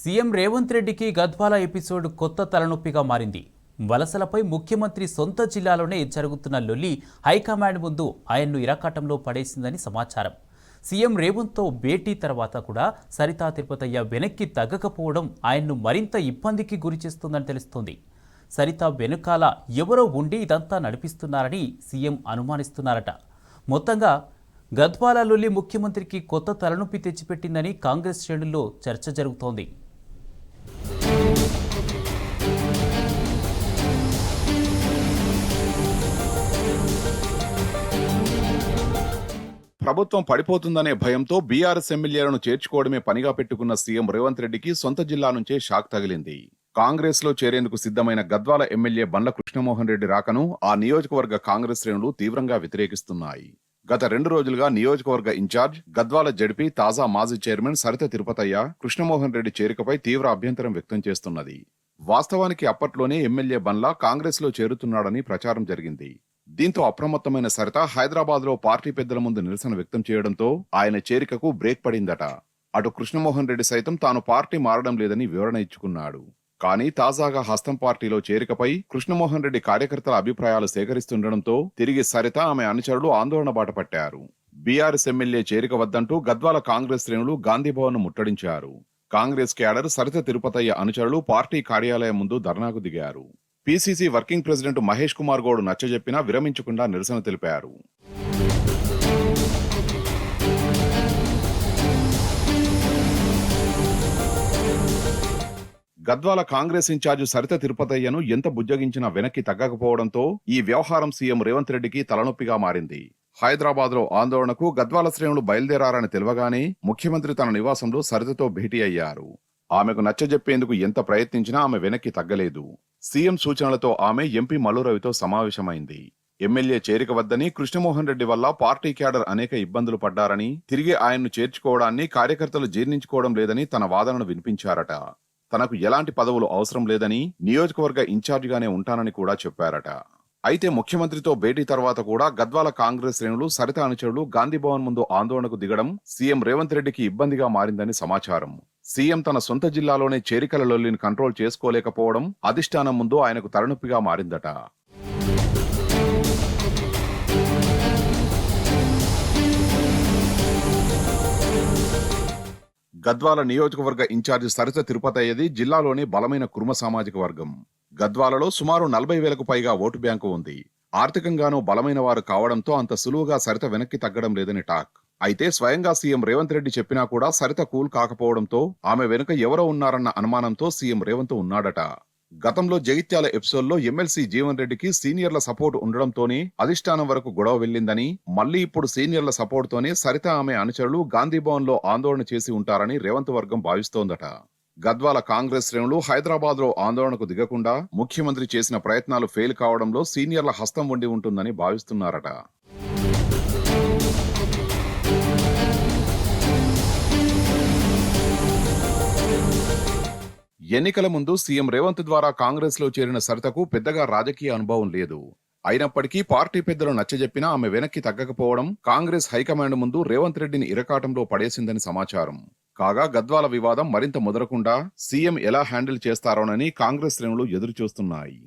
CM Revanth రెడ్డికి Gadwal episode కొత్త తలనొప్పిగా మారింది. వలసలపై ముఖ్యమంత్రి సొంత జిల్లాలోనే జరుగుతున్న లొల్లి హైకమాండ్ ముందు ఆయన్ను ఇరకాటంలో పడేసిందని సమాచారం. సీఎం రేవంత్తో భేటీ తర్వాత కూడా సరితా తిరుపతయ్య వెనక్కి తగ్గకపోవడం ఆయన్ను మరింత ఇబ్బందికి గురిచేస్తుందని తెలుస్తోంది. సరిత వెనుకాల ఎవరో ఉండి ఇదంతా నడిపిస్తున్నారని సీఎం అనుమానిస్తున్నారట. మొత్తంగా గద్వాల లొల్లి ముఖ్యమంత్రికి కొత్త తలనొప్పి తెచ్చిపెట్టిందని కాంగ్రెస్ శ్రేణుల్లో చర్చ జరుగుతోంది. ప్రభుత్వం పడిపోతుందనే భయంతో బీఆర్ఎస్ ఎమ్మెల్యేలను చేర్చుకోవడమే పనిగా పెట్టుకున్న సీఎం రేవంత్ రెడ్డికి సొంత జిల్లా నుంచే షాక్ తగిలింది. కాంగ్రెస్ లో చేరేందుకు సిద్ధమైన గద్వాల ఎమ్మెల్యే బండ్ల కృష్ణమోహన్ రెడ్డి రాకను ఆ నియోజకవర్గ కాంగ్రెస్ శ్రేణులు తీవ్రంగా వ్యతిరేకిస్తున్నాయి. గత 2 రోజులుగా నియోజకవర్గ ఇన్ఛార్జ్ గద్వాల జడ్పీ తాజా మాజీ చైర్మన్ సరిత తిరుపతయ్య కృష్ణమోహన్ రెడ్డి చేరికపై తీవ్ర అభ్యంతరం వ్యక్తం చేస్తున్నది. వాస్తవానికి అప్పట్లోనే ఎమ్మెల్యే బండ్ల కాంగ్రెస్ లో చేరుతున్నాడని ప్రచారం జరిగింది. దీంతో అప్రమత్తమైన సరిత హైదరాబాద్ లో పార్టీ పెద్దల ముందు నిరసన వ్యక్తం చేయడంతో ఆయన చేరికకు బ్రేక్ పడిందట. అటు కృష్ణమోహన్ రెడ్డి సైతం తాను పార్టీ మారడం లేదని వివరణ ఇచ్చుకున్నాడు. కానీ తాజాగా హస్తం పార్టీలో చేరికపై కృష్ణమోహన్ రెడ్డి కార్యకర్తల అభిప్రాయాలు సేకరిస్తుండటంతో తిరిగి సరిత ఆమె అనుచరులు ఆందోళన బాట పట్టారు. బీఆర్ఎస్ ఎమ్మెల్యే చేరిక వద్దంటూ గద్వాల కాంగ్రెస్ శ్రేణులు గాంధీభవన్ ముట్టడించారు. కాంగ్రెస్ క్యాడర్ సరిత తిరుపతయ్య అనుచరులు పార్టీ కార్యాలయం ముందు ధర్నాకు దిగారు. PCC working president Mahesh Kumar Goud నచ్చజెప్పినా విరమించకుండా నిరసన తెలిపారు. గద్వాల కాంగ్రెస్ ఇన్ఛార్జ్ సరిత తిరుపతయ్యను ఎంత బుజ్జగించినా వెనక్కి తగ్గకపోవడంతో ఈ వ్యవహారం సీఎం రేవంత్ రెడ్డికి తలనొప్పిగా మారింది. హైదరాబాద్ లో ఆందోళనకు గద్వాల శ్రేణులు బయలుదేరారని తెలవగానే ముఖ్యమంత్రి తన నివాసంలో సరితతో భేటీ అయ్యారు. ఆమెకు నచ్చజెప్పేందుకు ఎంత ప్రయత్నించినా ఆమె వెనక్కి తగ్గలేదు. సీఎం సూచనలతో ఆమె ఎంపీ మల్లురవితో సమావేశమైంది. ఎమ్మెల్యే చేరిక వద్దని కృష్ణమోహన్ రెడ్డి వల్ల పార్టీ క్యాడర్ అనేక ఇబ్బందులు పడ్డారని, తిరిగి ఆయన్ను చేర్చుకోవడాన్ని కార్యకర్తలు జీర్ణించుకోవడం లేదని తన వాదనను వినిపించారట. తనకు ఎలాంటి పదవులు అవసరం లేదని, నియోజకవర్గ ఇన్ఛార్జిగానే ఉంటానని కూడా చెప్పారట. అయితే ముఖ్యమంత్రితో భేటీ తర్వాత కూడా గద్వాల కాంగ్రెస్ శ్రేణులు సరిత అనుచరులు గాంధీభవన్ ముందు ఆందోళనకు దిగడం సీఎం రేవంత్ రెడ్డికి ఇబ్బందిగా మారిందని సమాచారం. సీఎం తన సొంత జిల్లాలోనే చేరికల లొల్లిని కంట్రోల్ చేసుకోలేకపోవడం అధిష్టానం ముందు ఆయనకు తలనొప్పిగా మారిందట. గద్వాల నియోజకవర్గ ఇన్ఛార్జి సరిత తిరుపతయ్యది జిల్లాలోని బలమైన కుర్మ సామాజిక వర్గం. గద్వాలలో సుమారు 40,000కు పైగా ఓటు బ్యాంకు ఉంది. ఆర్థికంగానూ బలమైన వారు కావడంతో అంత సులువుగా సరిత వెనక్కి తగ్గడం లేదని టాక్. అయితే స్వయంగా సీఎం రేవంత్ రెడ్డి చెప్పినా కూడా సరిత కూల్ కాకపోవడంతో ఆమె వెనుక ఎవరో ఉన్నారన్న అనుమానంతో సీఎం రేవంత్ ఉన్నాడట. గతంలో జగిత్యాల ఎపిసోడ్లో ఎమ్మెల్సీ జీవన్ రెడ్డికి సీనియర్ల సపోర్ట్ ఉండడంతోనే అధిష్టానం వరకు గొడవ వెళ్లిందని, మళ్లీ ఇప్పుడు సీనియర్ల సపోర్ట్ తోనే సరిత ఆమె అనుచరులు గాంధీభవన్ లో ఆందోళన చేసి ఉంటారని రేవంత్ వర్గం భావిస్తోందట. గద్వాల కాంగ్రెస్ శ్రేణులు హైదరాబాద్ లో ఆందోళనకు దిగకుండా ముఖ్యమంత్రి చేసిన ప్రయత్నాలు ఫెయిల్ కావడంలో సీనియర్ల హస్తం ఉండి ఉంటుందని భావిస్తున్నారట. ఎన్నికల ముందు సీఎం రేవంత్ ద్వారా కాంగ్రెస్ లో చేరిన సరితకు పెద్దగా రాజకీయ అనుభవం లేదు. అయినప్పటికీ పార్టీ పెద్దలు నచ్చజెప్పినా ఆమె వెనక్కి తగ్గకపోవడం కాంగ్రెస్ హైకమాండ్ ముందు రేవంత్ రెడ్డిని ఇరకాటంలో పడేసిందని సమాచారం. కాగా గద్వాల వివాదం మరింత ముదరకుండా సీఎం ఎలా హ్యాండిల్ చేస్తారోనని కాంగ్రెస్ శ్రేణులు ఎదురుచూస్తున్నాయి.